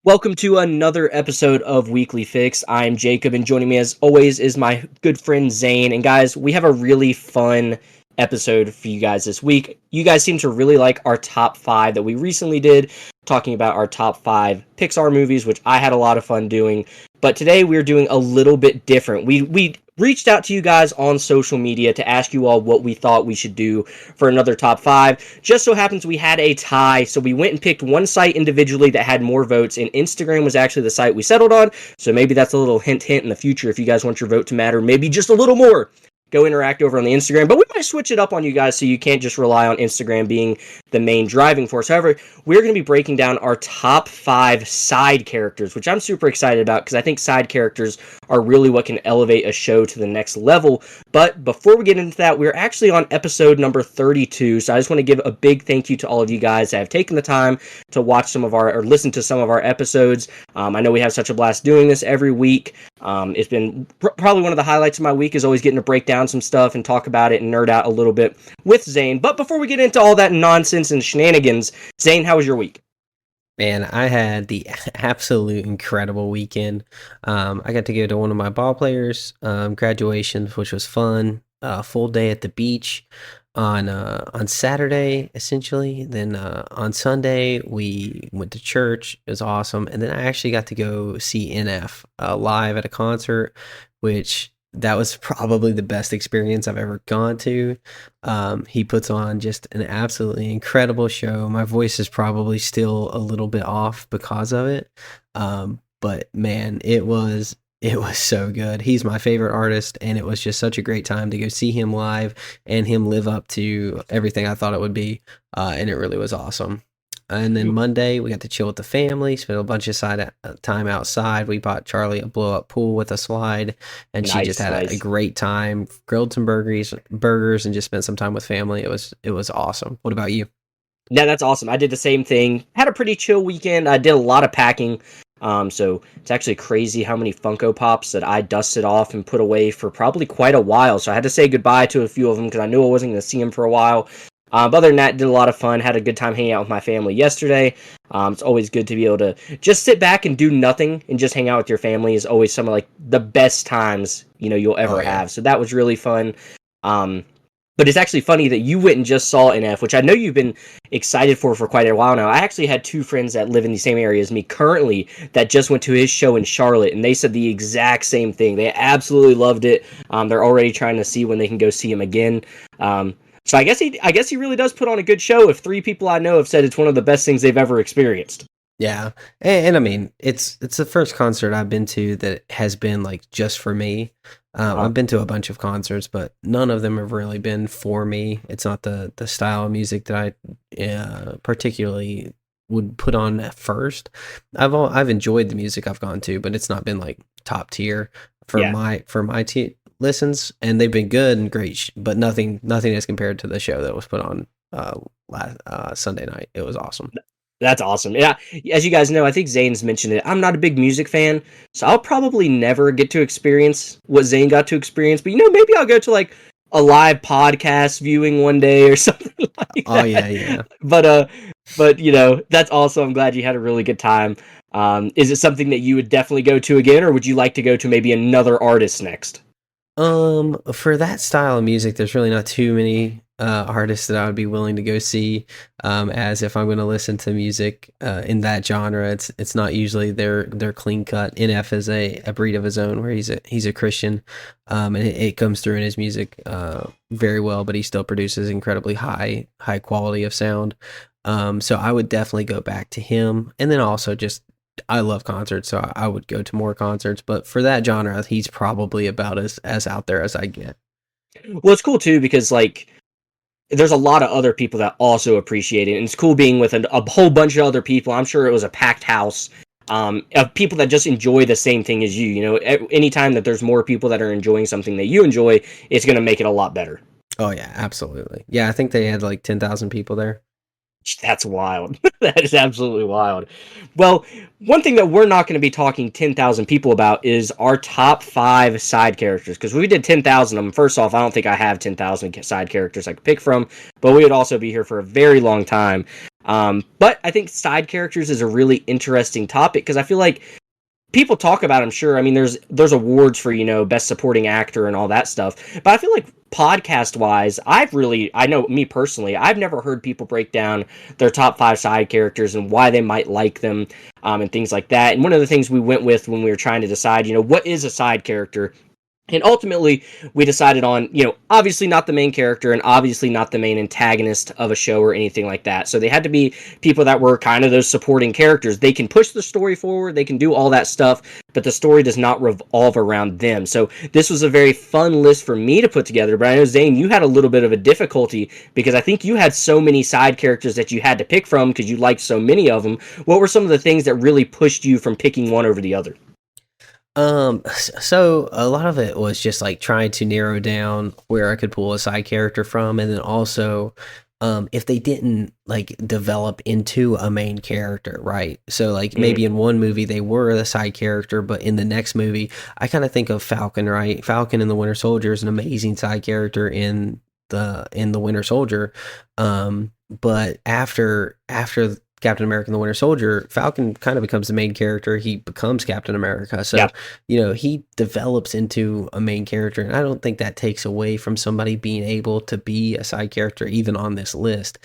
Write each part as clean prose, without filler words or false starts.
Welcome to another episode of Weekly Fix. I'm Jacob, and joining me as always is my good friend Zane. And guys, we have a really fun episode for you guys this week. You guys seem to really like our top 5 that we recently did, talking about our top 5 Pixar movies, which I had a lot of fun doing. But today we're doing a little bit different. We reached out to you guys on social media to ask you all what we thought we should do for another top 5. Just so happens we had a tie, so we went and picked one site individually that had more votes, and Instagram was actually the site we settled on. So maybe that's a little hint in the future if you guys want your vote to matter, maybe just a little more. Go interact over on the Instagram, but we might switch it up on you guys so you can't just rely on Instagram being the main driving force. However, we're going to be breaking down our top 5 side characters, which I'm super excited about because I think side characters are really what can elevate a show to the next level. But before we get into that, we're actually on episode number 32, so I just want to give a big thank you to all of you guys that have taken the time to watch or listen to some of our episodes. I know we have such a blast doing this every week. It's been probably one of the highlights of my week is always getting to break down some stuff and talk about it and nerd out a little bit with Zane. But before we get into all that nonsense and shenanigans, Zane, how was your week? Man, I had the absolute incredible weekend. I got to go to one of my ball players' graduations, which was fun. Full day at the beach on Saturday, essentially. Then on Sunday, we went to church. It was awesome. And then I actually got to go see NF live at a concert, which that was probably the best experience I've ever gone to. He puts on just an absolutely incredible show. My voice is probably still a little bit off because of it. But man, it was so good. He's my favorite artist, and it was just such a great time to go see him live and him live up to everything I thought it would be. And it really was awesome. And then Monday, we got to chill with the family, spent a bunch of time outside. We bought Charlie a blow-up pool with a slide, and she just had a great time. Grilled some burgers, and just spent some time with family. It was awesome. What about you? Yeah, that's awesome. I did the same thing. Had a pretty chill weekend. I did a lot of packing. So it's actually crazy how many Funko Pops that I dusted off and put away for probably quite a while. So I had to say goodbye to a few of them because I knew I wasn't going to see them for a while. But other than that, did a lot of fun. Had a good time hanging out with my family yesterday. It's always good to be able to just sit back and do nothing and just hang out with your family is always some of like the best times you'll ever have. So that was really fun. But it's actually funny that you went and just saw NF, which I know you've been excited for quite a while now. I actually had 2 friends that live in the same area as me currently that just went to his show in Charlotte, and they said the exact same thing. They absolutely loved it. They're already trying to see when they can go see him again. So I guess he really does put on a good show if 3 people I know have said it's one of the best things they've ever experienced. Yeah. And I mean, it's the first concert I've been to that has been like just for me. I've been to a bunch of concerts, but none of them have really been for me. It's not the style of music that I particularly would put on at first. I've enjoyed the music I've gone to, but it's not been like top tier for my listens, and they've been good and great, but nothing as compared to the show that was put on last Sunday night. It was awesome. That's awesome. Yeah, as you guys know, I think Zane's mentioned it. I'm not a big music fan, so I'll probably never get to experience what Zane got to experience. But maybe I'll go to like a live podcast viewing one day or something like that. Oh yeah. But that's awesome. I'm glad you had a really good time. Is it something that you would definitely go to again, or would you like to go to maybe another artist next? For that style of music, there's really not too many artists that I would be willing to go see. As if I'm going to listen to music in that genre, it's not usually their clean cut. NF is a breed of his own, where he's a Christian, and it comes through in his music very well. But he still produces incredibly high quality of sound. So I would definitely go back to him, and then also just. I love concerts, so I would go to more concerts. But for that genre, he's probably about as out there as I get. Well, it's cool too because like there's a lot of other people that also appreciate it, and it's cool being with a whole bunch of other people. I'm sure it was a packed house of people that just enjoy the same thing as you. Anytime that there's more people that are enjoying something that you enjoy, it's going to make it a lot better. Oh yeah, absolutely. Yeah, I think they had like 10,000 people there. That's wild. That is absolutely wild. Well, one thing that we're not going to be talking 10,000 people about is our top 5 side characters. Because we did 10,000 of them. First off, I don't think I have 10,000 side characters I could pick from, but we would also be here for a very long time. But I think side characters is a really interesting topic because I feel like people talk about, I'm sure. I mean, there's awards for, best supporting actor and all that stuff. But I feel like podcast wise, I know me personally, I've never heard people break down their top 5 side characters and why they might like them, and things like that. And one of the things we went with when we were trying to decide, what is a side character? And ultimately, we decided on, obviously not the main character and obviously not the main antagonist of a show or anything like that. So they had to be people that were kind of those supporting characters. They can push the story forward, they can do all that stuff, but the story does not revolve around them. So this was a very fun list for me to put together, but I know, Zane, you had a little bit of a difficulty because I think you had so many side characters that you had to pick from because you liked so many of them. What were some of the things that really pushed you from picking one over the other? So a lot of it was just like trying to narrow down where I could pull a side character from, and then also, if they didn't like develop into a main character, right? So like maybe in one movie they were the side character, but in the next movie, I kind of think of Falcon, right? Falcon in the Winter Soldier is an amazing side character in the Winter Soldier, but after Captain America and the Winter Soldier, Falcon kind of becomes the main character. He becomes Captain America. So, he develops into a main character. And I don't think that takes away from somebody being able to be a side character, even on this list.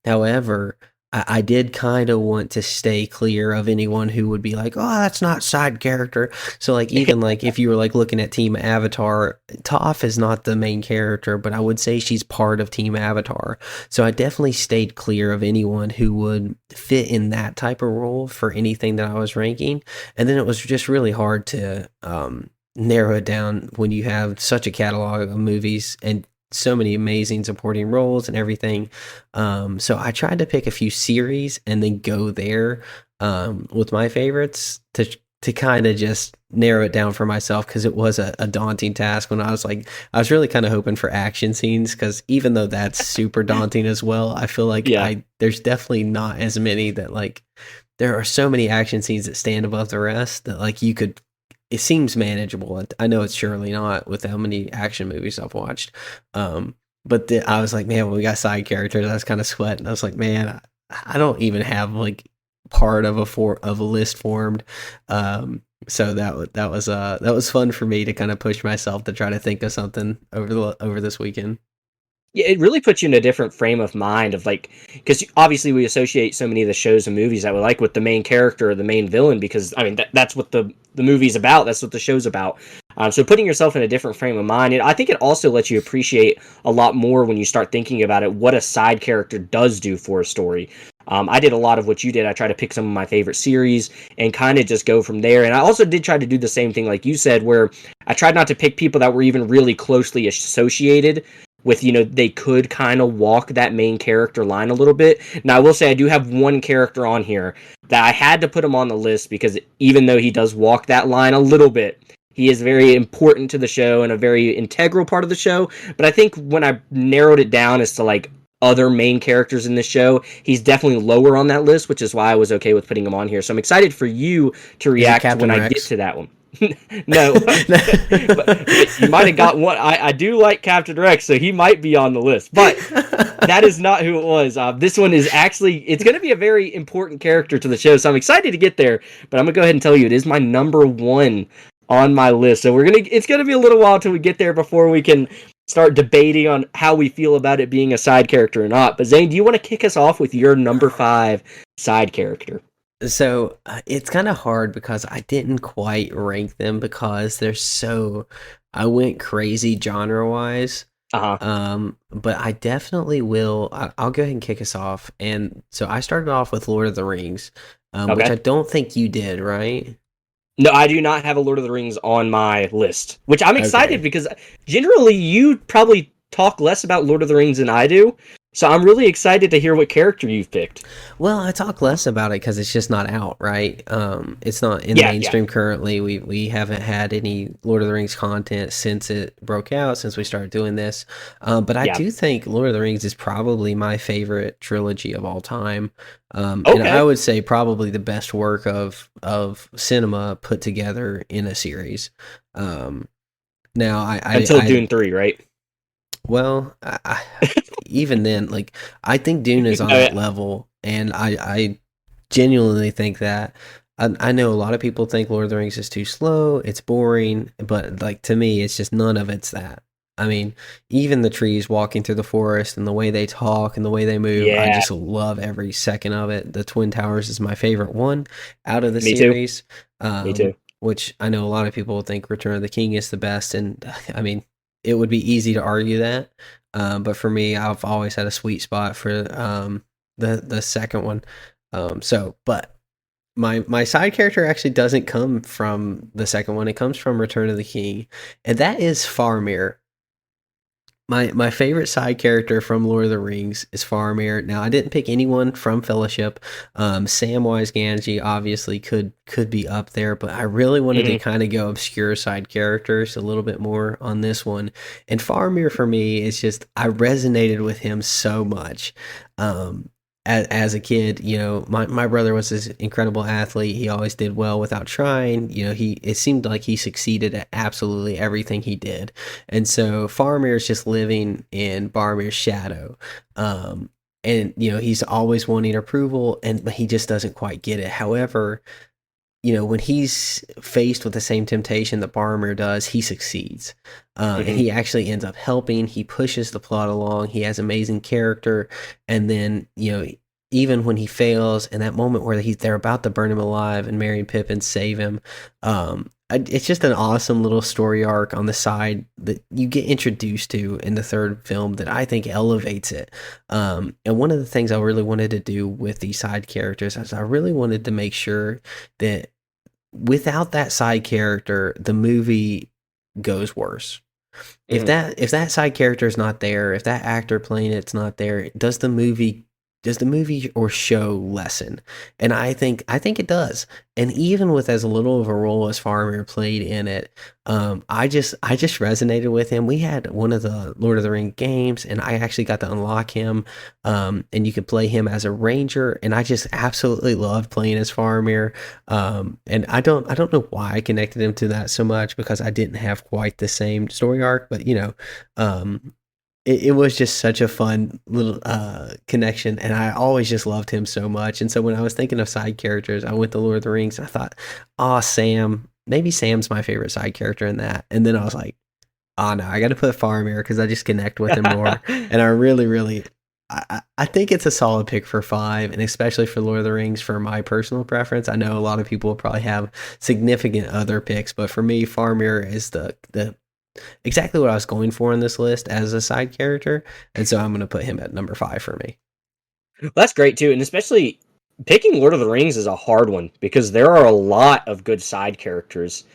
However, I did kind of want to stay clear of anyone who would be like, oh, that's not side character. So like, even like if you were like looking at Team Avatar, Toph is not the main character, but I would say she's part of Team Avatar. So I definitely stayed clear of anyone who would fit in that type of role for anything that I was ranking. And then it was just really hard to narrow it down when you have such a catalog of movies and so many amazing supporting roles and everything. So I tried to pick a few series and then go there with my favorites to kind of just narrow it down for myself, because it was a daunting task when I was really kind of hoping for action scenes, because even though that's super daunting as well, I feel like there's definitely not as many that like, there are so many action scenes that stand above the rest that like it seems manageable. I know it's surely not with how many action movies I've watched. But I was like, man, when we got side characters, I was kind of sweating. I was like, man, I don't even have like part of a list formed. So that was fun for me to kind of push myself to try to think of something over this weekend. Yeah, it really puts you in a different frame of mind of like, because obviously we associate so many of the shows and movies that we like with the main character or the main villain, because I mean that's what the movie's about, that's what the show's about. So putting yourself in a different frame of mind, I think it also lets you appreciate a lot more when you start thinking about it, what a side character does do for a story. I did a lot of what you did. I tried to pick some of my favorite series and kind of just go from there. And I also did try to do the same thing like you said, where I tried not to pick people that were even really closely associated with, they could kind of walk that main character line a little bit. Now, I will say I do have one character on here that I had to put him on the list because even though he does walk that line a little bit, he is very important to the show and a very integral part of the show. But I think when I narrowed it down as to like other main characters in the show, he's definitely lower on that list, which is why I was okay with putting him on here. So I'm excited for you to react when I get to that one. No, but you might have got one. I do like Captain Rex, so he might be on the list, but that is not who it was. This one is actually, it's going to be a very important character to the show, so I'm excited to get there, but I'm going to go ahead and tell you, it is my number 1 on my list, so it's going to be a little while till we get there before we can start debating on how we feel about it being a side character or not. But Zane, do you want to kick us off with your number 5 side character? So it's kind of hard because I didn't quite rank them because I went crazy genre wise. But I definitely will. I'll go ahead and kick us off. And so I started off with Lord of the Rings, which I don't think you did, right? No, I do not have a Lord of the Rings on my list, which I'm excited because generally you probably talk less about Lord of the Rings than I do. So I'm really excited to hear what character you've picked. Well, I talk less about it because it's just not out, right? It's not in Yeah, yeah, mainstream currently. We haven't had any Lord of the Rings content since it broke out, since we started doing this. But I yeah. do think Lord of the Rings is probably my favorite trilogy of all time, and I Okay. would say probably the best work of cinema put together in a series. Um, now, Until Dune 3, right? well, even then, like I think Dune is on Oh, that yeah. level, and I genuinely think that. I know a lot of people think Lord of the Rings is too slow, it's boring, but like to me, it's just none of it's that. I mean, even the trees walking through the forest and the way they talk and the way they move, I Yeah, just love every second of it. The Twin Towers is my favorite one out of the me too. series, Me too. which I know a lot of people think Return of the King is the best, and I mean, it would be easy to argue that. But for me, I've always had a sweet spot for the second one. But my side character actually doesn't come from the second one. It comes from Return of the King, and that is Faramir. My favorite side character from Lord of the Rings is Faramir. Now I didn't pick anyone from Fellowship. Samwise Gamgee obviously could be up there, but I really wanted to Hmm. kind of go obscure side characters a little bit more on this one. And Faramir for me is just I resonated with him so much. Um, as a kid, you know, my brother was this incredible athlete. He always did well without trying. You know, it seemed like he succeeded at absolutely everything he did. And so Faramir is just living in Baramir's shadow. And you know, he's always wanting approval and but he just doesn't quite get it. However, you know, when he's faced with the same temptation that Boromir does, he succeeds. And Hmm. he actually ends up helping. He pushes the plot along. He has amazing character. And then, you know, even when he fails, in that moment where they're about to burn him alive and Merry and Pippin save him, it's just an awesome little story arc on the side that you get introduced to in the third film that I think elevates it. And one of the things I really wanted to do with these side characters is I really wanted to make sure that without that side character, the movie goes worse. Hmm. If that side character is not there, if that actor playing it's not there, does the movie or show lessen? And I think it does. And even with as little of a role as Farmer played in it, I just resonated with him. We had one of the Lord of the Ring games, and I actually got to unlock him. And you could play him as a ranger, and I just absolutely loved playing as Faramir. And I don't know why I connected him to that so much because I didn't have quite the same story arc, but you know, it was just such a fun little connection, and I always just loved him so much. And so when I was thinking of side characters, I went to Lord of the Rings. And I thought, oh, Sam, maybe Sam's my favorite side character in that. And then I was like, oh no, I got to put Faramir because I just connect with him more, and I really, really. I think it's a solid pick for 5, and especially for Lord of the Rings for my personal preference. I know a lot of people will probably have significant other picks, but for me, Faramir is the exactly what I was going for on this list as a side character, and so I'm going to put him at number 5 for me. Well, that's great too, and especially picking Lord of the Rings is a hard one because there are a lot of good side characters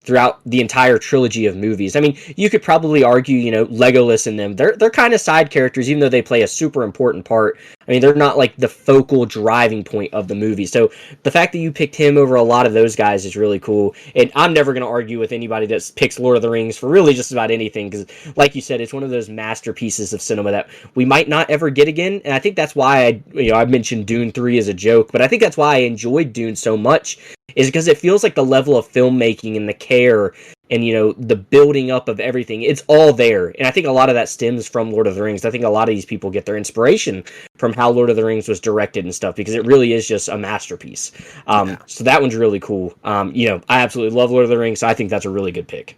throughout the entire trilogy of movies. I mean, you could probably argue, you know, Legolas and them. They're kind of side characters, even though they play a super important part. I mean, they're not like the focal driving point of the movie. So the fact that you picked him over a lot of those guys is really cool. And I'm never going to argue with anybody that picks Lord of the Rings for really just about anything, because, like you said, it's one of those masterpieces of cinema that we might not ever get again. And I think that's why I mentioned Dune 3 as a joke, but I think that's why I enjoyed Dune so much, is because it feels like the level of filmmaking and the care and, you know, the building up of everything, it's all there. And I think a lot of that stems from Lord of the Rings. I think a lot of these people get their inspiration from how Lord of the Rings was directed and stuff, because it really is just a masterpiece. Yeah. So that one's really cool. You know, I absolutely love Lord of the Rings, so I think that's a really good pick.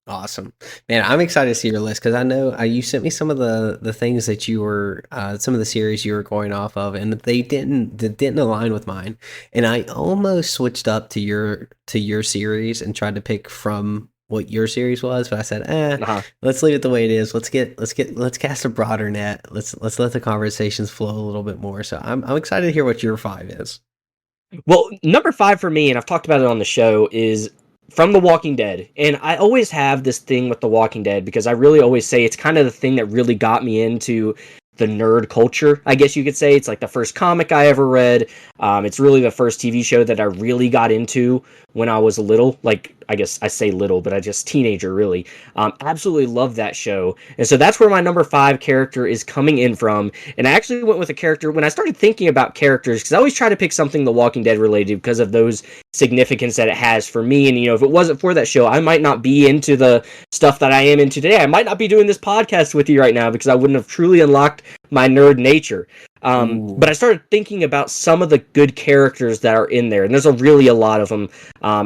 Awesome, man! I'm excited to see your list because I know you sent me some of the things that you were some of the series you were going off of, and they didn't align with mine. And I almost switched up to your series and tried to pick from what your series was, but I said, Uh-huh. let's leave it the way it is. Let's cast a broader net. Let's let the conversations flow a little bit more. So I'm excited to hear what your 5 is. Well, number 5 for me, and I've talked about it on the show, is from The Walking Dead. And I always have this thing with The Walking Dead because I really always say it's kind of the thing that really got me into the nerd culture, I guess you could say. It's like the first comic I ever read. It's really the first TV show that I really got into when I was little. Like, I guess I say little, but I just teenager, really. Absolutely love that show. And so that's where my number 5 character is coming in from. And I actually went with a character when I started thinking about characters, because I always try to pick something The Walking Dead related because of those significance that it has for me. And, you know, if it wasn't for that show, I might not be into the stuff that I am into today. I might not be doing this podcast with you right now because I wouldn't have truly unlocked my nerd nature. But I started thinking about some of the good characters that are in there, and there's really a lot of them.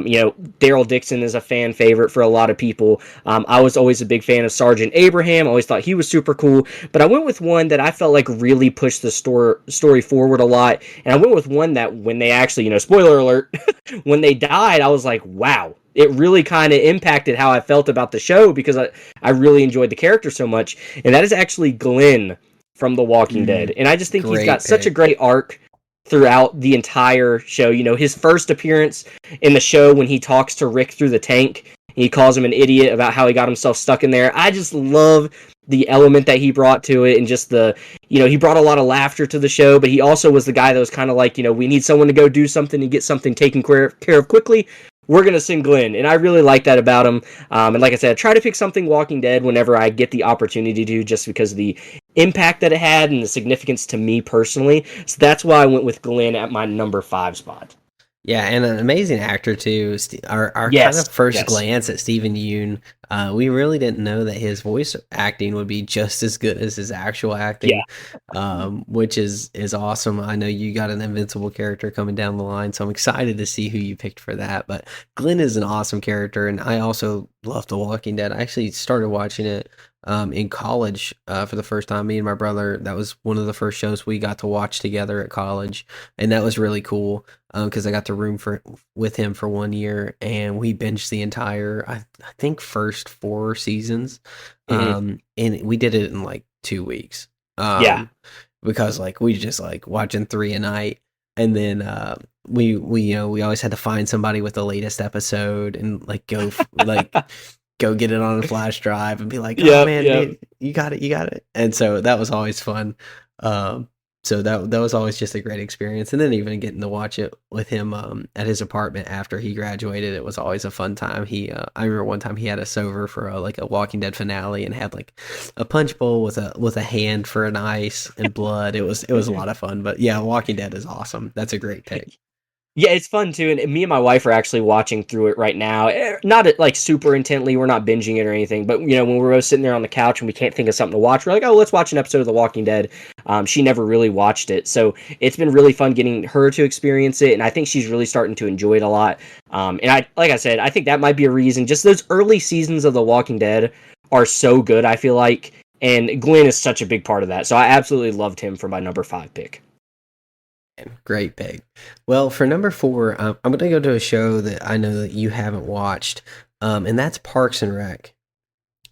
You know, Daryl Dixon is a fan favorite for a lot of people. I was always a big fan of Sergeant Abraham. I always thought he was super cool, but I went with one that I felt like really pushed the story forward a lot, and I went with one that when they actually, you know, spoiler alert, when they died, I was like, wow. It really kind of impacted how I felt about the show because I really enjoyed the character so much, and that is actually Glenn from The Walking Dead. And I just think he's got such a great arc throughout the entire show. You know, his first appearance in the show when he talks to Rick through the tank, he calls him an idiot about how he got himself stuck in there. I just love the element that he brought to it, and just the, you know, he brought a lot of laughter to the show, but he also was the guy that was kind of like, you know, we need someone to go do something and get something taken care of quickly. We're going to send Glenn, and I really like that about him. And like I said, I try to pick something Walking Dead whenever I get the opportunity to, just because of the impact that it had and the significance to me personally. So that's why I went with Glenn at my number 5 spot. Yeah, and an amazing actor too. Our kind of first glance at Steven Yeun, we really didn't know that his voice acting would be just as good as his actual acting, which is awesome. I know you got an Invincible character coming down the line, so I'm excited to see who you picked for that. But Glenn is an awesome character, and I also love The Walking Dead. I actually started watching it in college for the first time. Me and my brother, that was one of the first shows we got to watch together at college, and that was really cool because I got to room with him for 1 year, and we binged the entire I think first 4 seasons, and we did it in like 2 weeks. Because like we just like watching 3 a night, and then we you know, we always had to find somebody with the latest episode and like go like go get it on a flash drive and be like, oh man, dude, you got it. And so that was always fun. So that was always just a great experience. And then even getting to watch it with him at his apartment after he graduated, it was always a fun time. I remember one time he had us over for a Walking Dead finale and had like a punch bowl with a hand for an ice and blood. It was a lot of fun. But yeah, Walking Dead is awesome. That's a great pick. Yeah, it's fun too, and me and my wife are actually watching through it right now. Not like super intently, we're not binging it or anything, but you know, when we're both sitting there on the couch and we can't think of something to watch, we're like, oh, let's watch an episode of The Walking Dead. She never really watched it, so it's been really fun getting her to experience it, and I think she's really starting to enjoy it a lot. And like I said, I think that might be a reason. Just those early seasons of The Walking Dead are so good, I feel like, and Glenn is such a big part of that. So I absolutely loved him for my number 5 pick. Great pick. Well, for number 4, I'm going to go to a show that I know that you haven't watched, and that's Parks and Rec.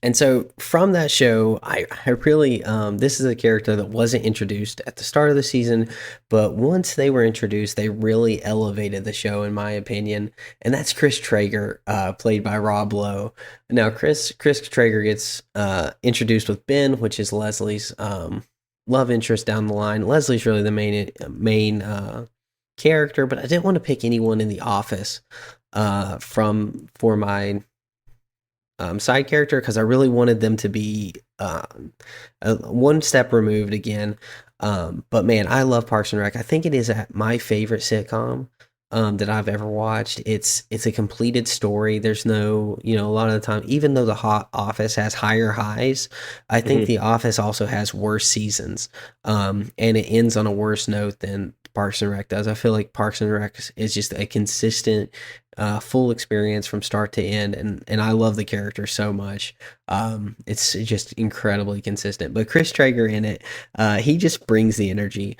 And so from that show, I really, this is a character that wasn't introduced at the start of the season, but once they were introduced, they really elevated the show, in my opinion. And that's Chris Traeger, played by Rob Lowe. Now, Chris Traeger gets introduced with Ben, which is Leslie's love interest down the line. Leslie's really the main character, but I didn't want to pick anyone in the office for my side character because I really wanted them to be one step removed again. But man, I love Parks and Rec. I think it is my favorite sitcom that I've ever watched. It's a completed story. There's no, you know, a lot of the time, even though the Office has higher highs, I think The Office also has worse seasons. And it ends on a worse note than Parks and Rec does. I feel like Parks and Rec is just a consistent, full experience from start to end, and I love the character so much. It's just incredibly consistent. But Chris Traeger in it, he just brings the energy.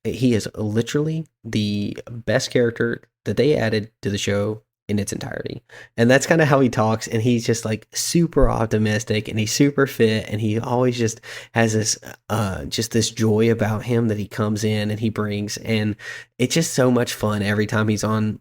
He is literally the best character that they added to the show in its entirety, and that's kind of how he talks. And he's just like super optimistic, and he's super fit, and he always just has this joy about him that he comes in and he brings, and it's just so much fun every time he's on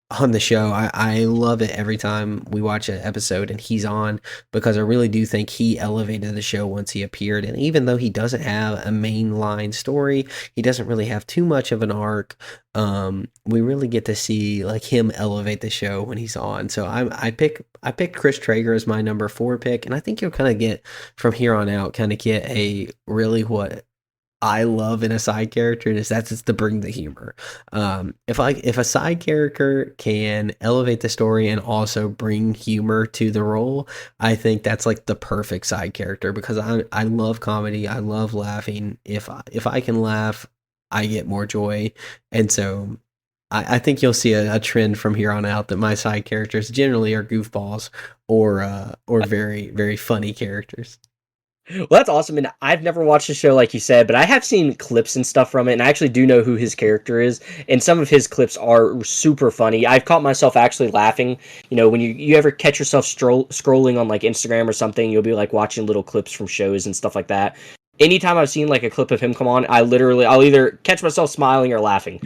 on the show. I love it every time we watch an episode and he's on, because I really do think he elevated the show once he appeared. And even though he doesn't have a mainline story, he doesn't really have too much of an arc. We really get to see like him elevate the show when he's on. So I picked Chris Traeger as my number 4 pick, and I think you'll kind of get from here on out kind of get a really what I love in a side character, and that's just to bring the humor. If a side character can elevate the story and also bring humor to the role, I think that's like the perfect side character, because I love comedy. I love laughing. If I can laugh, I get more joy, and so I think you'll see a trend from here on out that my side characters generally are goofballs or very very funny characters. Well, that's awesome. And I've never watched the show, like you said, but I have seen clips and stuff from it. And I actually do know who his character is. And some of his clips are super funny. I've caught myself actually laughing. You know, when you ever catch yourself scrolling on like Instagram or something, you'll be like watching little clips from shows and stuff like that. Anytime I've seen like a clip of him come on, I'll either catch myself smiling or laughing.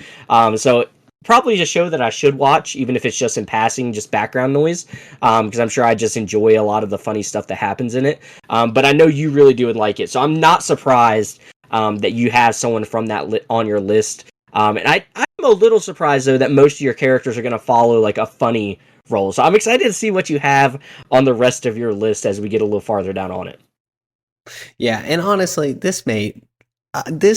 So probably a show that I should watch, even if it's just in passing, just background noise, because I'm sure I just enjoy a lot of the funny stuff that happens in it. But I know you really do like it, so I'm not surprised that you have someone from that on your list. And I'm a little surprised, though, that most of your characters are going to follow like a funny role. So I'm excited to see what you have on the rest of your list as we get a little farther down on it. Yeah, and honestly, this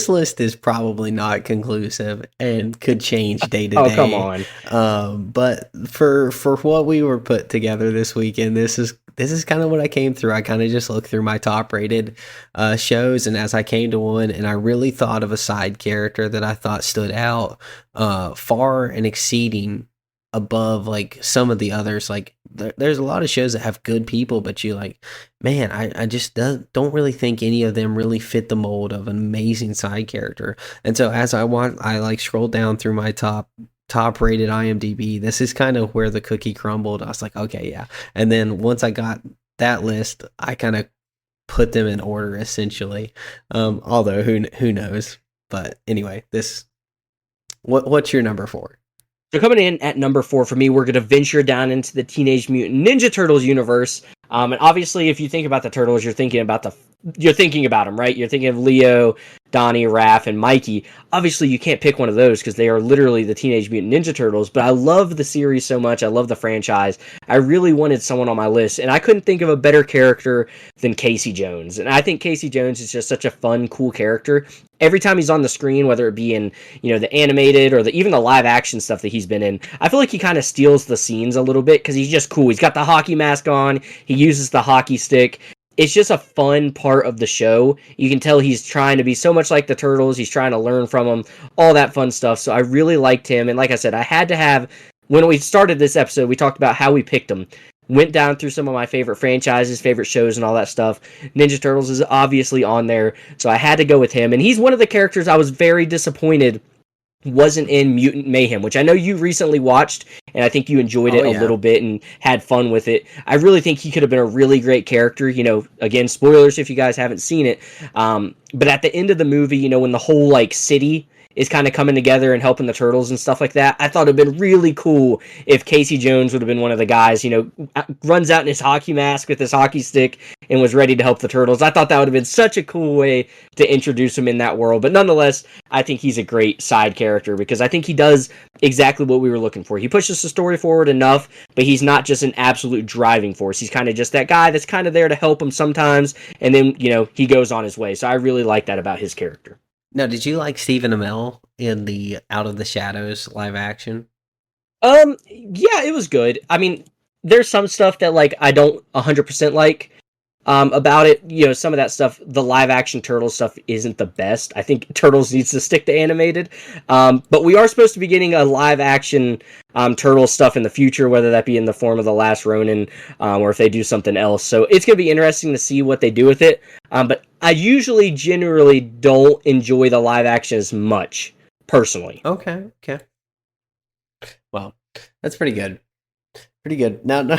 list is probably not conclusive and could change day to day. Oh, come on. But for what we were put together this weekend, this is kind of what I came through. I kind of just looked through my top rated shows, and as I came to one, and I really thought of a side character that I thought stood out far and exceeding above like some of the others. Like there's a lot of shows that have good people, but you like, man, I just don't really think any of them really fit the mold of an amazing side character. And so as I like scrolled down through my top rated IMDb, this is kind of where the cookie crumbled. I was like, okay, yeah. And then once I got that list, I kind of put them in order essentially. Although who knows? But anyway, what's your number 4? So coming in at number 4 for me, we're going to venture down into the Teenage Mutant Ninja Turtles universe. And obviously, if you think about the Turtles, you're thinking about them, right? You're thinking of Leo, Donnie, Raph, and Mikey. Obviously, you can't pick one of those because they are literally the Teenage Mutant Ninja Turtles. But I love the series so much. I love the franchise. I really wanted someone on my list, and I couldn't think of a better character than Casey Jones. And I think Casey Jones is just such a fun, cool character. Every time he's on the screen, whether it be in, the animated or even the live action stuff that he's been in, I feel like he kind of steals the scenes a little bit because he's just cool. He's got the hockey mask on. He uses the hockey stick. It's just a fun part of the show. You can tell he's trying to be so much like the Turtles. He's trying to learn from them, all that fun stuff. So I really liked him. And like I said, I had to have, when we started this episode, we talked about how we picked him. Went down through some of my favorite franchises, favorite shows, and all that stuff. Ninja Turtles is obviously on there, so I had to go with him. And he's one of the characters I was very disappointed wasn't in Mutant Mayhem, which I know you recently watched, and I think you enjoyed it a little bit and had fun with it. I really think he could have been a really great character. Again, spoilers if you guys haven't seen it. But at the end of the movie, when the whole city is kind of coming together and helping the Turtles and stuff like that, I thought it'd been really cool if Casey Jones would have been one of the guys, runs out in his hockey mask with his hockey stick and was ready to help the Turtles. I thought that would have been such a cool way to introduce him in that world. But nonetheless, I think he's a great side character because I think he does exactly what we were looking for. He pushes the story forward enough, but he's not just an absolute driving force. He's kind of just that guy that's kind of there to help him sometimes, and then, he goes on his way. So I really like that about his character. Now, did you like Stephen Amell in the Out of the Shadows live action? Yeah, it was good. I mean, there's some stuff that I don't 100% like about it. Some of that stuff, the live action Turtles stuff isn't the best. I think Turtles needs to stick to animated. But we are supposed to be getting a live action Turtles stuff in the future, whether that be in the form of The Last Ronin or if they do something else. So it's going to be interesting to see what they do with it. But I generally don't enjoy the live action as much, personally. Okay. Well, that's pretty good. Pretty good. Now,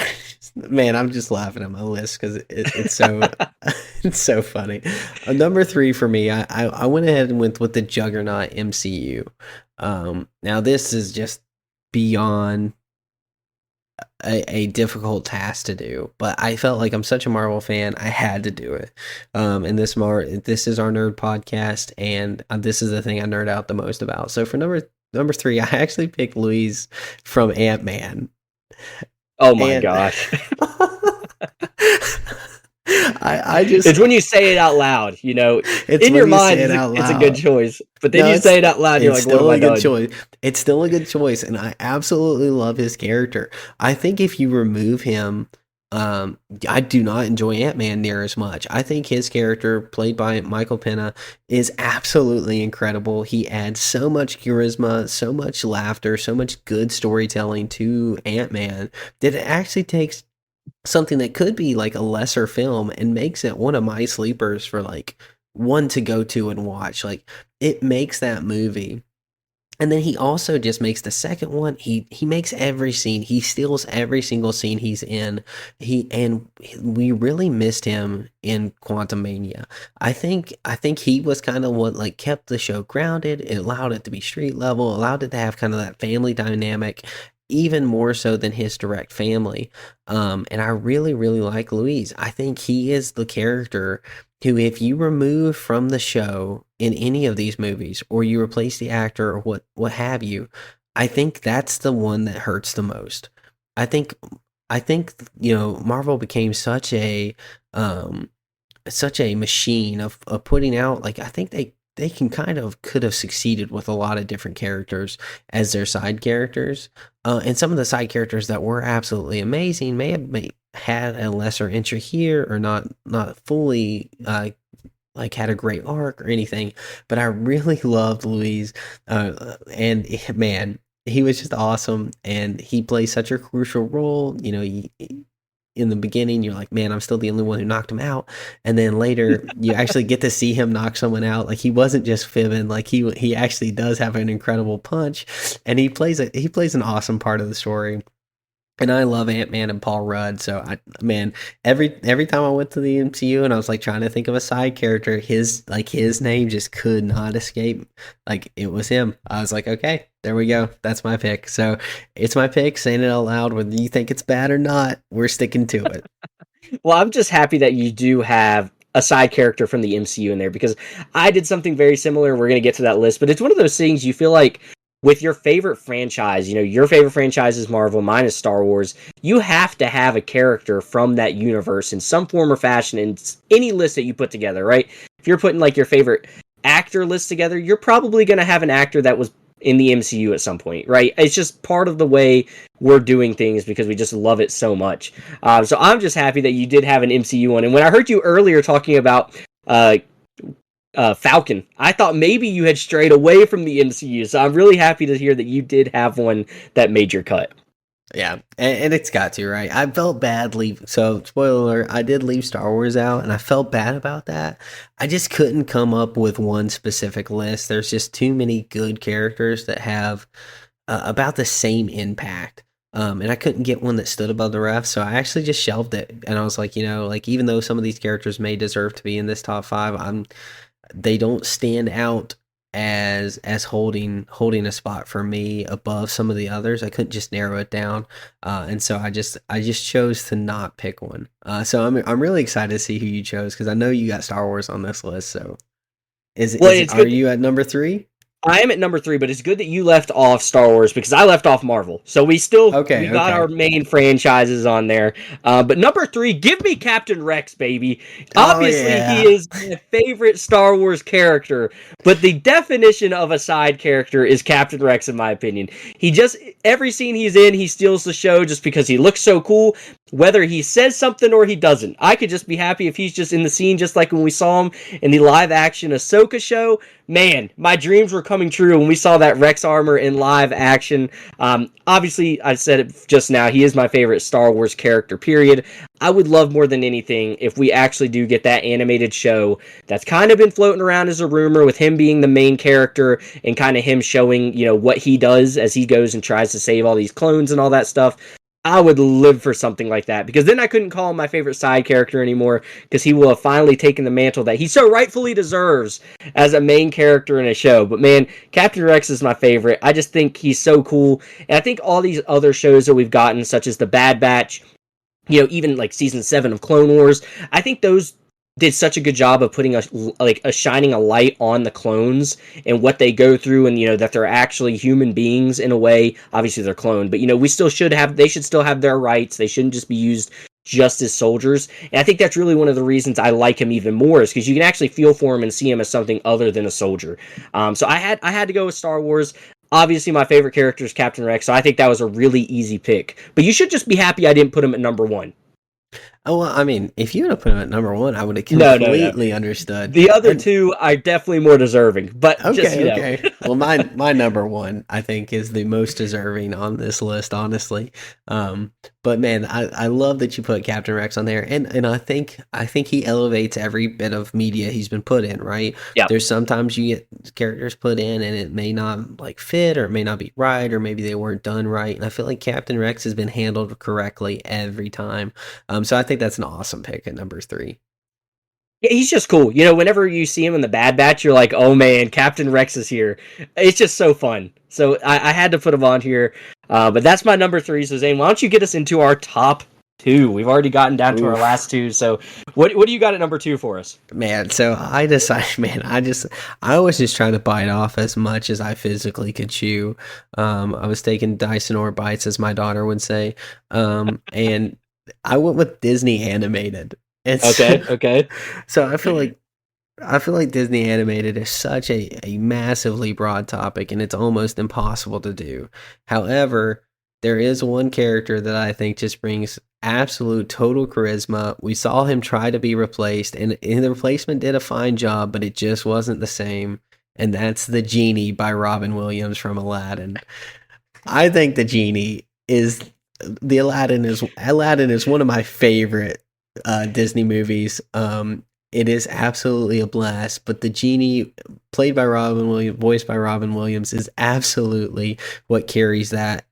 man, I'm just laughing at my list because it's so it's so funny. Number 3 for me, I went ahead and went with the Juggernaut MCU. Now this is just beyond a difficult task to do, but I felt like I'm such a Marvel fan, I had to do it. And this is our nerd podcast, and this is the thing I nerd out the most about. So for number 3, I actually picked Louise from Ant-Man. Oh my gosh. I just, it's when you say it out loud, you know, it's in your mind, it's a good choice. But then you say it out loud, and you're like, what am I doing? Choice. It's still a good choice, and I absolutely love his character. I think if you remove him, I do not enjoy Ant-Man near as much. I think his character, played by Michael Pena, is absolutely incredible. He adds so much charisma, so much laughter, so much good storytelling to Ant-Man that it actually takes something that could be like a lesser film and makes it one of my sleepers for like one to go to and watch. Like, it makes that movie. And then he also just makes the second one. He makes every scene. He steals every single scene he's in. We really missed him in Quantumania. I think he was kind of what like kept the show grounded. It allowed it to be street level, allowed it to have kind of that family dynamic, even more so than his direct family. And I really, really like Louise. I think he is the character who, if you remove from the show in any of these movies, or you replace the actor or what have you, I think that's the one that hurts the most. I think Marvel became such a machine of putting out, like, I think they could have succeeded with a lot of different characters as their side characters. And some of the side characters that were absolutely amazing may have had a lesser entry here, or not fully like had a great arc or anything. But I really loved Louise, and man, he was just awesome, and he plays such a crucial role. You know, in the beginning, you're like, man, I'm still the only one who knocked him out. And then later, you actually get to see him knock someone out. Like, he wasn't just fibbing. Like, he actually does have an incredible punch, and he plays an awesome part of the story. And I love Ant-Man and Paul Rudd. So every time I went to the MCU and I was like trying to think of a side character, his name just could not escape. Like, it was him. I was like, okay, there we go. That's my pick. So it's my pick. Saying it out loud, whether you think it's bad or not, we're sticking to it. Well, I'm just happy that you do have a side character from the MCU in there, because I did something very similar. We're going to get to that list, but it's one of those things you feel like, with your favorite franchise, you know, your favorite franchise is Marvel, mine is Star Wars, you have to have a character from that universe in some form or fashion in any list that you put together, right? If you're putting like your favorite actor list together, you're probably going to have an actor that was in the MCU at some point, right? It's just part of the way we're doing things because we just love it so much. So I'm just happy that you did have an MCU one. And when I heard you earlier talking about Falcon, I thought maybe you had strayed away from the MCU, so I'm really happy to hear that you did have one that made your cut. Yeah, and it's got to, right? I felt bad leaving. So, spoiler alert, I did leave Star Wars out, and I felt bad about that. I just couldn't come up with one specific list. There's just too many good characters that have about the same impact. And I couldn't get one that stood above the rest, so I actually just shelved it. And I was like, like, even though some of these characters may deserve to be in this top 5, they don't stand out as holding a spot for me above some of the others. I couldn't just narrow it down, and so I just chose to not pick one. So I'm really excited to see who you chose, because I know you got Star Wars on this list. So are you at number 3? I am at number 3, but it's good that you left off Star Wars, because I left off Marvel. So we got our main franchises on there. But number 3, give me Captain Rex, baby. Obviously, he is my favorite Star Wars character, but the definition of a side character is Captain Rex, in my opinion. Every scene he's in, he steals the show just because he looks so cool, whether he says something or he doesn't. I could just be happy if he's just in the scene, just like when we saw him in the live-action Ahsoka show. Man, my dreams were coming true when we saw that Rex armor in live action. Obviously, I said it just now, he is my favorite Star Wars character, period. I would love more than anything if we actually do get that animated show that's kind of been floating around as a rumor, with him being the main character and kind of him showing, what he does as he goes and tries to save all these clones and all that stuff. I would live for something like that, because then I couldn't call him my favorite side character anymore, because he will have finally taken the mantle that he so rightfully deserves as a main character in a show. But man, Captain Rex is my favorite. I just think he's so cool. And I think all these other shows that we've gotten, such as The Bad Batch, even like season 7 of Clone Wars, I think those did such a good job of putting a shining a light on the clones and what they go through, and that they're actually human beings in a way. Obviously they're cloned, but they should still have their rights. They shouldn't just be used just as soldiers. And I think that's really one of the reasons I like him even more, is because you can actually feel for him and see him as something other than a soldier. So I had to go with Star Wars. Obviously, my favorite character is Captain Rex, so I think that was a really easy pick. But you should just be happy I didn't put him at number 1. Oh, well, I mean, if you would have put him at number 1, I would have No. completely understood. The other two are definitely more deserving, but Okay. Well, my number 1, I think, is the most deserving on this list, honestly. But man, I love that you put Captain Rex on there, and I think he elevates every bit of media he's been put in. Right? Yeah. There's sometimes you get characters put in, and it may not like fit, or it may not be right, or maybe they weren't done right. And I feel like Captain Rex has been handled correctly every time. So I think that's an awesome pick at number 3. Yeah, he's just cool. Whenever you see him in the Bad Batch, you're like, oh man, Captain Rex is here. It's just so fun. So I had to put him on here. But that's my number 3. So Zane, why don't you get us into our top 2? We've already gotten down to our last 2. So what do you got at number 2 for us? Man, so I decided, I was just trying to bite off as much as I physically could chew. I was taking Dyson bites, as my daughter would say. And I went with Disney animated. Okay. So I feel like Disney animated is such a massively broad topic, and it's almost impossible to do. However, there is one character that I think just brings absolute total charisma. We saw him try to be replaced, and the replacement did a fine job, but it just wasn't the same. And that's the Genie by Robin Williams from Aladdin. I think the Genie is Aladdin is one of my favorite Disney movies. It is absolutely a blast, but the Genie, played by Robin Williams, voiced by Robin Williams, is absolutely what carries that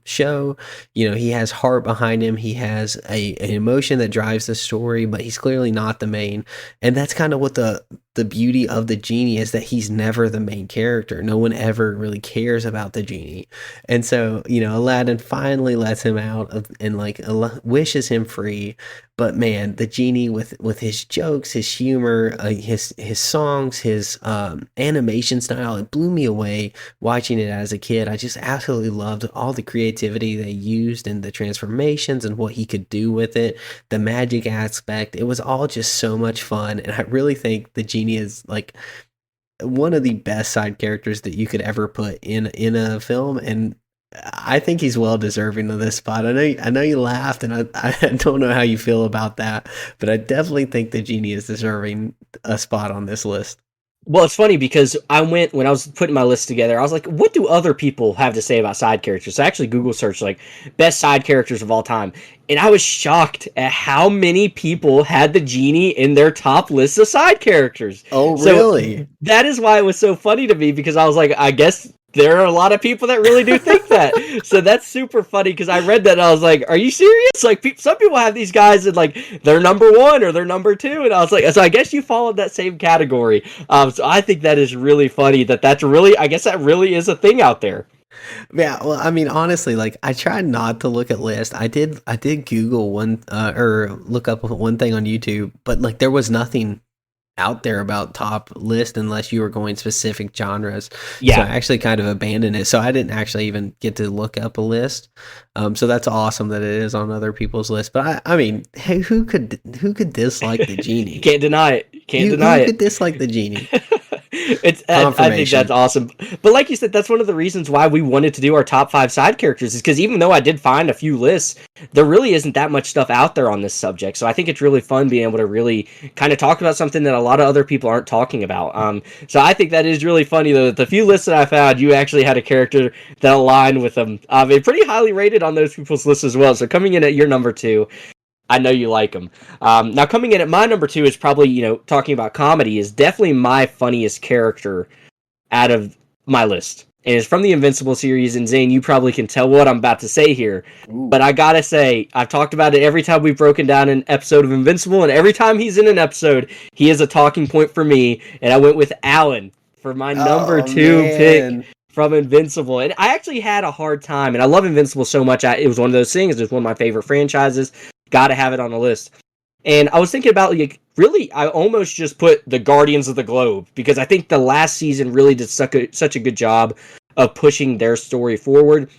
show. He has heart behind him. He has an emotion that drives the story, but he's clearly not the main. And that's kind of what the beauty of the Genie is, that he's never the main character. No one ever really cares about the Genie. And so, Aladdin finally lets him out and wishes him free. But man, the Genie with his jokes, his humor, his songs, his animation style, it blew me away watching it as a kid. I just absolutely loved all the creativity they used and the transformations and what he could do with it, the magic aspect. It was all just so much fun, and I really think the Genie is like one of the best side characters that you could ever put in a film, and I think he's well deserving of this spot. I know you laughed, and I don't know how you feel about that, but I definitely think the Genie is deserving a spot on this list. Well, it's funny because when I was putting my list together, I was like, what do other people have to say about side characters? So I actually Google searched like best side characters of all time. And I was shocked at how many people had the Genie in their top list of side characters. Oh, really? So that is why it was so funny to me, because I was like, I guess there are a lot of people that really do think that. So that's super funny, because I read that and I was like, are you serious? Like, some people have these guys and like they're number 1 or they're number 2, and I was like, so I guess you followed that same category. So I think that is really funny I guess that really is a thing out there. Yeah, well, I mean, honestly, like I tried not to look at lists. I did Google one or look up one thing on YouTube, but like there was nothing out there about top list unless you were going specific genres. Yeah. So I actually kind of abandoned it. So I didn't actually even get to look up a list. So that's awesome that it is on other people's lists. But I mean, hey, who could dislike the Genie? You can't deny it. Who could dislike the Genie? I think that's awesome. But like you said, that's one of the reasons why we wanted to do our top 5 side characters, is because even though I did find a few lists, there really isn't that much stuff out there on this subject. So I think it's really fun being able to really kind of talk about something that a lot of other people aren't talking about. So I think that is really funny, though, that the few lists that I found, you actually had a character that aligned with them. Pretty highly rated on those people's lists as well. So coming in at your number 2, I know you like them. Now, coming in at my number 2 is probably, talking about comedy, is definitely my funniest character out of my list. and it's from the Invincible series. And Zane, you probably can tell what I'm about to say here. Ooh. But I gotta say, I've talked about it every time we've broken down an episode of Invincible, and every time he's in an episode, he is a talking point for me. And I went with Alan for my number 2 pick from Invincible. And I actually had a hard time, and I love Invincible so much. It was one of those things. It was one of my favorite franchises. Gotta have it on the list. And I was thinking about, like, really, I almost just put the Guardians of the Globe, because I think the last season really did such a good job of pushing their story forward.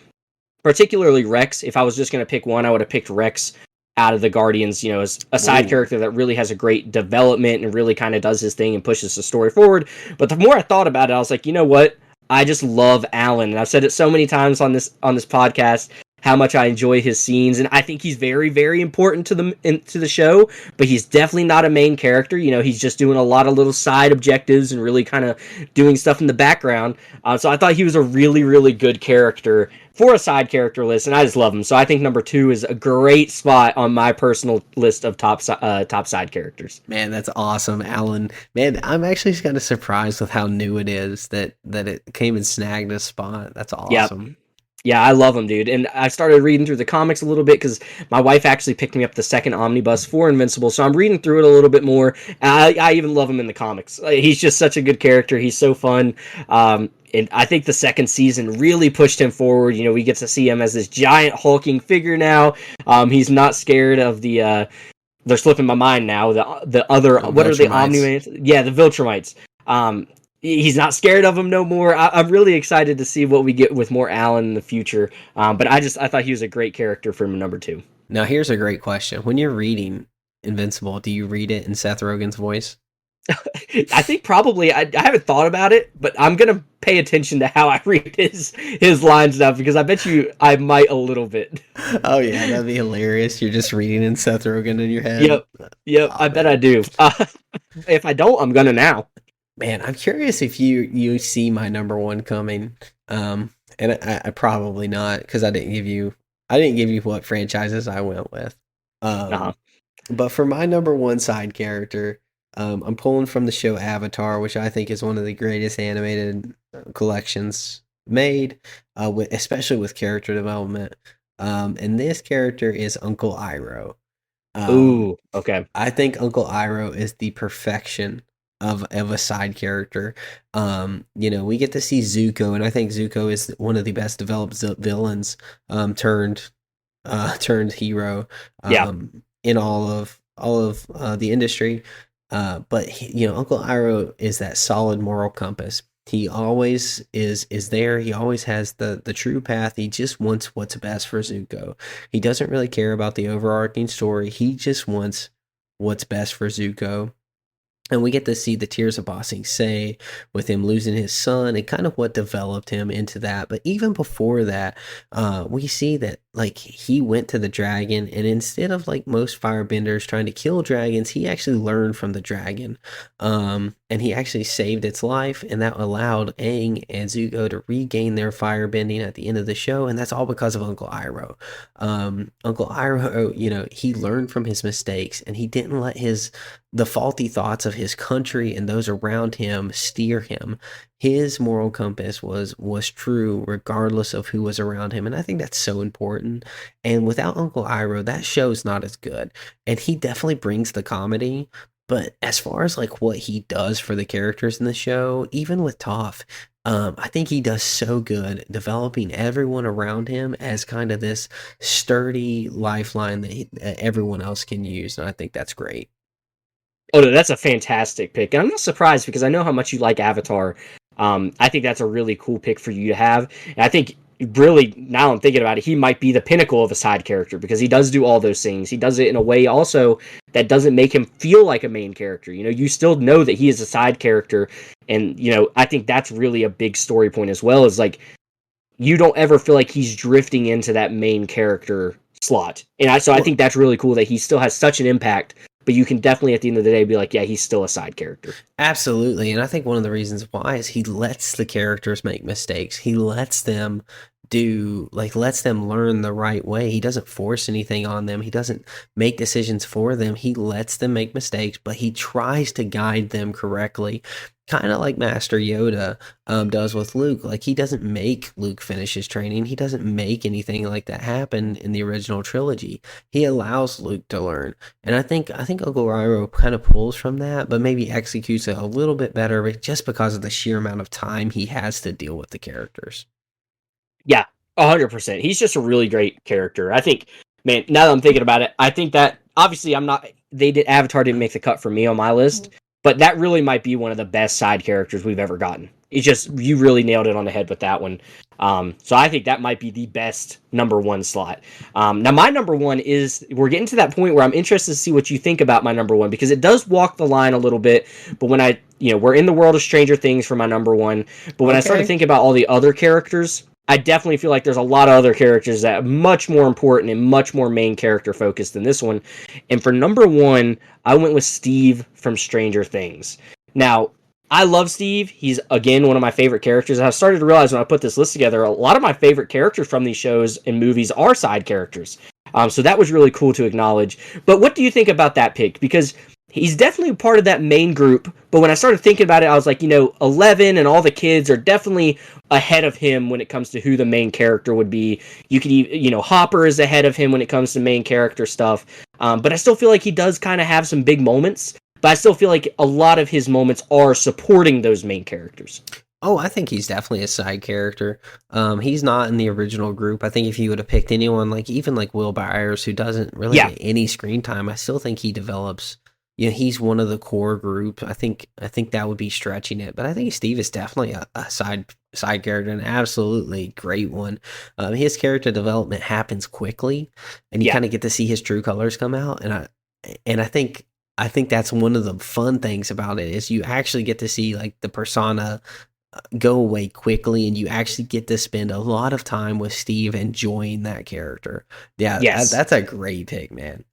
Particularly Rex. If I was just going to pick one, I would have picked Rex out of the Guardians, as a side character that really has a great development and really kind of does his thing and pushes the story forward. But the more I thought about it, I was like, you know what? I just love Alan. And I've said it so many times on this podcast, how much I enjoy his scenes, and I think he's very, very important to the show, but he's definitely not a main character. He's just doing a lot of little side objectives and really kind of doing stuff in the background. So I thought he was a really, really good character for a side character list, and I just love him. So I think number 2 is a great spot on my personal list of top side characters. Man, that's awesome, Alan. Man, I'm actually kind of surprised with how new it is that it came and snagged a spot. That's awesome. Yep. Yeah, I love him, dude. And I started reading through the comics a little bit because my wife actually picked me up the second omnibus for Invincible, so I'm reading through it a little bit more. I even love him in the comics. He's just such a good character. He's so fun. And I think the second season really pushed him forward. We get to see him as this giant hulking figure now. He's not scared of the... they're slipping my mind now. The other... what are the Omni-Mans? Yeah, the Viltrumites. He's not scared of him no more. I'm really excited to see what we get with more Alan in the future. But I thought he was a great character for number 2. Now, here's a great question. When you're reading Invincible, do you read it in Seth Rogen's voice? I think probably. I haven't thought about it, but I'm going to pay attention to how I read his lines now, because I bet you I might a little bit. Oh, yeah, that'd be hilarious. You're just reading in Seth Rogen in your head. Yep, I bet I do. If I don't, I'm going to now. Man, I'm curious if you see my number 1 coming, and I probably not, because I didn't give you what franchises I went with. But for my number 1 side character, I'm pulling from the show Avatar, which I think is one of the greatest animated collections made, especially with character development. And this character is Uncle Iroh. Ooh, okay. I think Uncle Iroh is the perfection of a side character. We get to see Zuko, and I think Zuko is one of the best developed villains turned hero in all of the industry. But Uncle Iroh is that solid moral compass. He always is there. He always has the true path. He just wants what's best for Zuko. He doesn't really care about the overarching story. He just wants what's best for Zuko. And we get to see the tears of Ba Sing Se with him losing his son and kind of what developed him into that. But even before that, we see that he went to the dragon, and instead of most firebenders trying to kill dragons, he actually learned from the dragon. And he actually saved its life, and that allowed Aang and Zuko to regain their firebending at the end of the show, and that's all because of Uncle Iroh. Uncle Iroh, he learned from his mistakes, and he didn't let the faulty thoughts of his country and those around him steer him. His moral compass was true regardless of who was around him, and I think that's so important. And without Uncle Iroh, that show's not as good. And he definitely brings the comedy, but as far as what he does for the characters in the show, even with Toph, I think he does so good developing everyone around him as kind of this sturdy lifeline that everyone else can use, and I think that's great. Oh, no, that's a fantastic pick. And I'm not surprised, because I know how much you like Avatar. I think that's a really cool pick for you to have. And I think, really, now I'm thinking about it, he might be the pinnacle of a side character, because he does do all those things. He does it in a way also that doesn't make him feel like a main character. You still know that he is a side character. And, I think that's really a big story point as well, is you don't ever feel like he's drifting into that main character slot. And I think that's really cool that he still has such an impact, but you can definitely at the end of the day be like, yeah, he's still a side character. Absolutely. And I think one of the reasons why is he lets the characters make mistakes. He lets them do, like, lets them learn the right way. He doesn't force anything on them. He doesn't make decisions for them. He lets them make mistakes, but he tries to guide them correctly. Kind of like Master Yoda does with Luke. Like, he doesn't make Luke finish his training. He doesn't make anything like that happen in the original trilogy. He allows Luke to learn. And I think Uncle Iroh kind of pulls from that, but maybe executes it a little bit better, but just because of the sheer amount of time he has to deal with the characters. Yeah, 100%. He's just a really great character. I think, man, now that I'm thinking about it, I think that obviously Avatar didn't make the cut for me on my list, but that really might be one of the best side characters we've ever gotten. It's just, you really nailed it on the head with that one. So I think that might be the best number one slot. Now my number one is, we're getting to that point where I'm interested to see what you think about my number one, because it does walk the line a little bit, but when we're in the world of Stranger Things for my number one, but when I started thinking about all the other characters, I definitely feel like there's a lot of other characters that are much more important and much more main character focused than this one. And for number one, I went with Steve from Stranger Things. Now, I love Steve. He's, again, one of my favorite characters. And I started to realize when I put this list together, a lot of my favorite characters from these shows and movies are side characters. So that was really cool to acknowledge. But what do you think about that pick? Because he's definitely part of that main group, but when I started thinking about it, I was like, 11 and all the kids are definitely ahead of him when it comes to who the main character would be. You could even, Hopper is ahead of him when it comes to main character stuff. But I still feel like he does kind of have some big moments, but I still feel like a lot of his moments are supporting those main characters. Oh, I think he's definitely a side character. He's not in the original group. I think if you would have picked anyone, like even like Will Byers, who doesn't really get any screen time, I still think he develops. He's one of the core group. I think that would be stretching it, but I think Steve is definitely a side character, an absolutely great one. His character development happens quickly, and you kind of get to see his true colors come out. And I think that's one of the fun things about it, is you actually get to see like the persona go away quickly, and you actually get to spend a lot of time with Steve enjoying that character. Yeah, that's a great pick, man.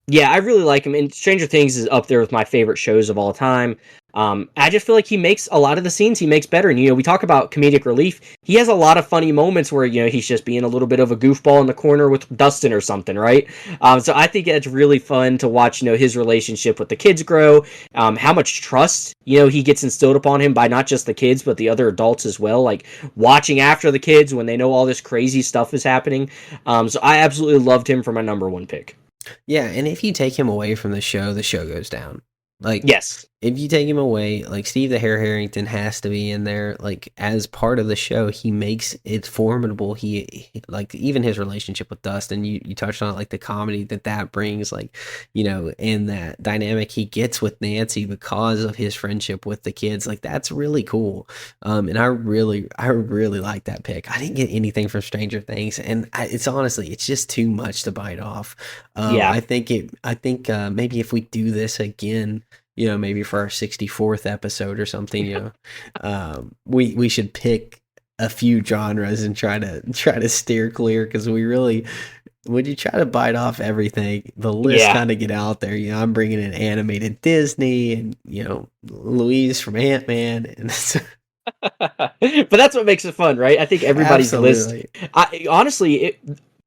Yeah, I really like him, and Stranger Things is up there with my favorite shows of all time. I just feel like he makes a lot of the scenes he makes better. And, we talk about comedic relief. He has a lot of funny moments where, he's just being a little bit of a goofball in the corner with Dustin or something, right? So I think it's really fun to watch, his relationship with the kids grow, how much trust, he gets instilled upon him by not just the kids, but the other adults as well, like watching after the kids when they know all this crazy stuff is happening. So I absolutely loved him for my number one pick. Yeah, and if you take him away from the show goes down. Like, yes, if you take him away, like Steve the Hare Harrington has to be in there, like as part of the show. He makes it formidable. He like, even his relationship with Dustin, you touched on it, like the comedy that brings, like, and that dynamic he gets with Nancy because of his friendship with the kids. Like, that's really cool. And I really like that pick. I didn't get anything from Stranger Things, and it's honestly, it's just too much to bite off. I think maybe if we do this again, maybe for our 64th episode or something, we should pick a few genres and try to steer clear, because when you try to bite off everything, the list kind of get out there. I'm bringing in animated Disney, and Louise from Ant-Man, and but that's what makes it fun, right? I think everybody's list. Honestly,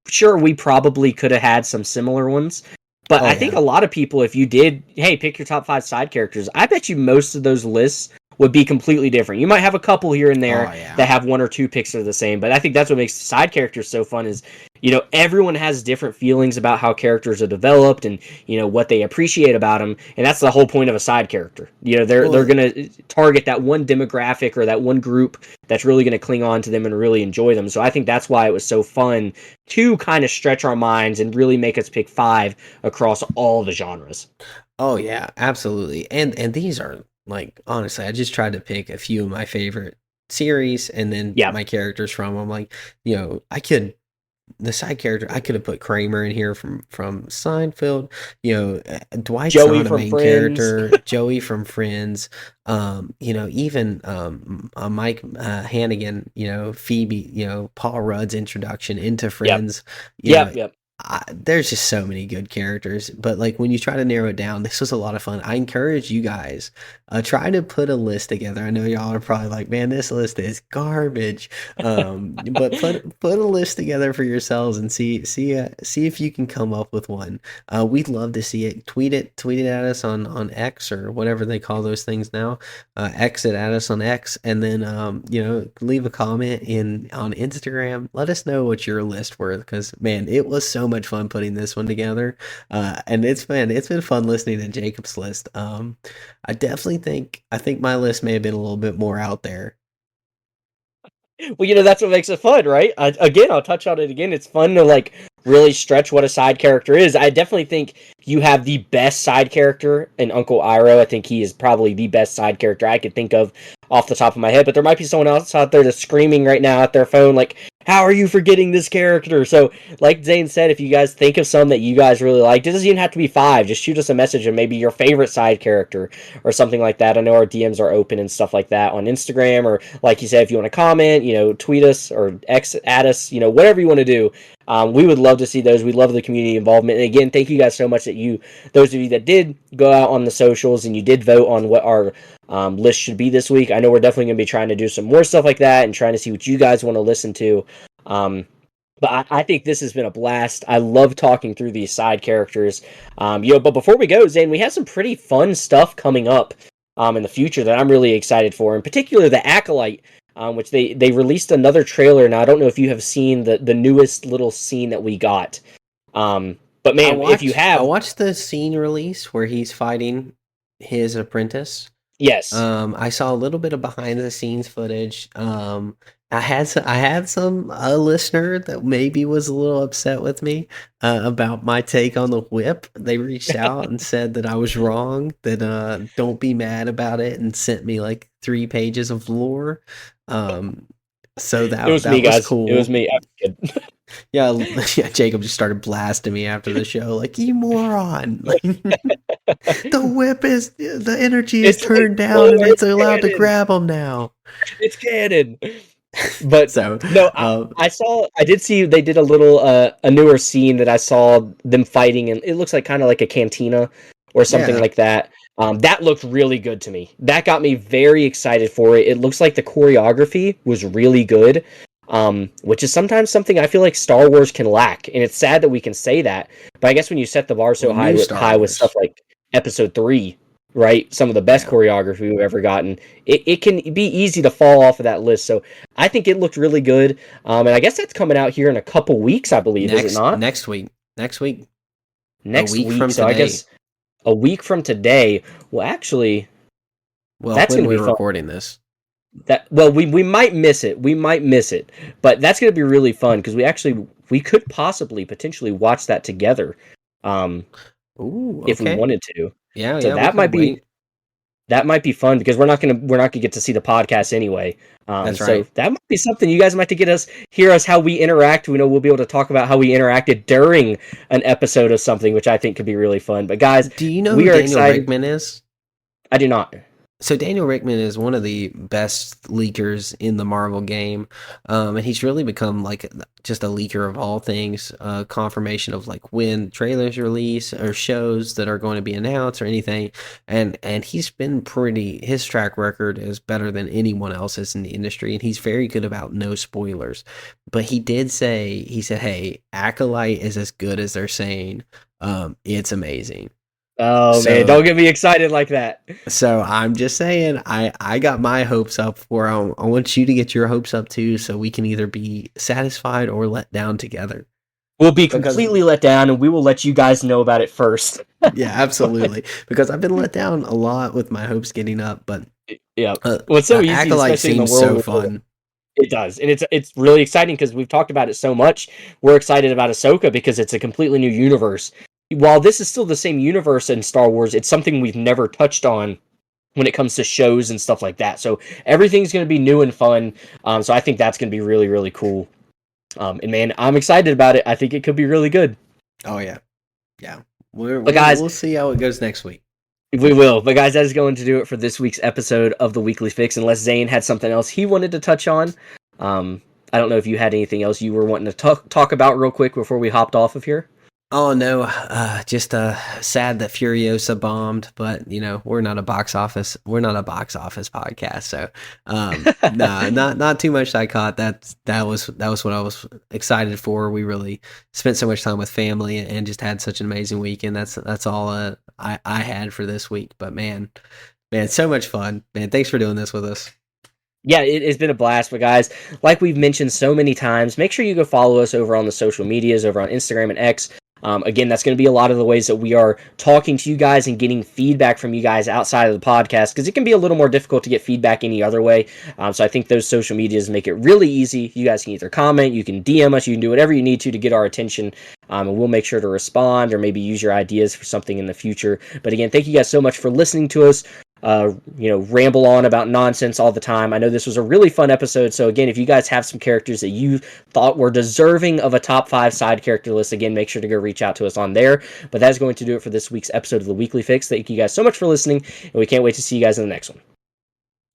sure, we probably could have had some similar ones. But I think a lot of people, if you did, hey, pick your top 5 side characters, I bet you most of those lists would be completely different. You might have a couple here and there that have 1 or 2 picks that are the same, but I think that's what makes side characters so fun is, everyone has different feelings about how characters are developed and, what they appreciate about them, and that's the whole point of a side character. They're going to target that one demographic or that one group that's really going to cling on to them and really enjoy them. So I think that's why it was so fun to kind of stretch our minds and really make us pick 5 across all the genres. Oh yeah, absolutely. And these are, like, honestly, I just tried to pick a few of my favorite series and then my characters from them. Like, the side character, I could have put Kramer in here from Seinfeld. Dwight's Joey not a from main Friends. character. Joey from Friends. Even Mike Hannigan. Phoebe. Paul Rudd's introduction into Friends. Yep. there's just so many good characters, but like when you try to narrow it down, this was a lot of fun. I encourage you guys try to put a list together. I know y'all are probably like, man, this list is garbage. But put a list together for yourselves and see if you can come up with one. We'd love to see it. Tweet it at us on X or whatever they call those things now. Exit at us on X, and then leave a comment on Instagram. Let us know what your list were, because man, it was so much fun putting this one together, and it's been fun listening to Jacob's list. I think my list may have been a little bit more out there. Well, that's what makes it fun, right? I'll touch on it again. It's fun to like really stretch what a side character is. I definitely think you have the best side character in Uncle Iroh. I think he is probably the best side character I could think of off the top of my head, but there might be someone else out there that's screaming right now at their phone like, how are you forgetting this character? So, like Zane said, if you guys think of some that you guys really liked, it doesn't even have to be 5. Just shoot us a message and maybe your favorite side character or something like that. I know our DMs are open and stuff like that on Instagram, or like you said, if you want to comment, tweet us or X at us, whatever you want to do. We would love to see those. We love the community involvement. And again, thank you guys so much that those of you that did go out on the socials and you did vote on what our list should be this week. I know we're definitely going to be trying to do some more stuff like that and trying to see what you guys want to listen to. But I think this has been a blast. I love talking through these side characters. But before we go, Zane, we have some pretty fun stuff coming up in the future that I'm really excited for. In particular, the Acolyte, which they released another trailer. Now, I don't know if you have seen the newest little scene that we got. But man, if you have... I watched the scene release where he's fighting his apprentice. Yes. I saw a little bit of behind the scenes footage. I had some listener that maybe was a little upset with me about my take on the whip. They reached out and said that I was wrong, that don't be mad about it, and sent me like 3 pages of lore. So that was me, guys. Cool. It was me. Yeah, Jacob just started blasting me after the show, like, you moron. Like, the whip is, the energy is turned down and it's allowed to grab them now. It's canon. But so no, I did see they did a little a newer scene that I saw them fighting, and it looks like kind of like a cantina or something like that. That looked really good to me. That got me very excited for it. It looks like the choreography was really good, which is sometimes something I feel like Star Wars can lack, and it's sad that we can say that. But I guess when you set the bar so high with stuff like Episode 3. Right, some of the best choreography we've ever gotten. It can be easy to fall off of that list. So I think it looked really good. And I guess that's coming out here in a couple weeks, I believe. Is it not? Next week. Next week From so today. I guess a week from today. Well, actually, that's when we're recording this. We might miss it. But that's going to be really fun because we could potentially watch that together. If we wanted to. Yeah, so that might be fun because we're not gonna get to see the podcast anyway. That's right. So that might be something you guys might hear us how we interact. We know we'll be able to talk about how we interacted during an episode of something, which I think could be really fun. But guys, do you know who Daniel Rickman is? I do not. So Daniel Rickman is one of the best leakers in the Marvel game, and he's really become like just a leaker of all things, confirmation of like when trailers release or shows that are going to be announced or anything, and he's been his track record is better than anyone else's in the industry, and he's very good about no spoilers. But he said, hey, Acolyte is as good as they're saying. It's amazing. Oh, man, don't get me excited like that. So I'm just saying, I got my hopes up for. I want you to get your hopes up too, so we can either be satisfied or let down together. We'll be completely let down, and we will let you guys know about it first. Yeah, absolutely. Because I've been let down a lot with my hopes getting up, but yeah, it's so easy. Acolyte seems so fun. It does, and it's really exciting because we've talked about it so much. We're excited about Ahsoka because it's a completely new universe. While this is still the same universe in Star Wars, it's something we've never touched on when it comes to shows and stuff like that. So everything's going to be new and fun. So I think that's going to be really, really cool. And man, I'm excited about it. I think it could be really good. Oh, yeah. Yeah. We'll see how it goes next week. We will. But guys, that is going to do it for this week's episode of the Weekly Fix. Unless Zane had something else he wanted to touch on. I don't know if you had anything else you were wanting to talk about real quick before we hopped off of here. Oh no, just sad that Furiosa bombed, but you know we're not a box office podcast, so nah, not too much. I caught that was what I was excited for. We really spent so much time with family and just had such an amazing weekend. That's all I had for this week. But man, so much fun, man. Thanks for doing this with us. Yeah, it's been a blast. But guys, like we've mentioned so many times, make sure you go follow us over on the social medias, over on Instagram and X. Again, that's going to be a lot of the ways that we are talking to you guys and getting feedback from you guys outside of the podcast, because it can be a little more difficult to get feedback any other way. So I think those social medias make it really easy. You guys can either comment, you can DM us, you can do whatever you need to get our attention, and we'll make sure to respond or maybe use your ideas for something in the future. But again, thank you guys so much for listening to us. Ramble on about nonsense all the time. I know this was a really fun episode. So again, if you guys have some characters that you thought were deserving of a top 5 side character list, again, make sure to go reach out to us on there. But that's going to do it for this week's episode of the Weekly Fix. Thank you guys so much for listening, and we can't wait to see you guys in the next one.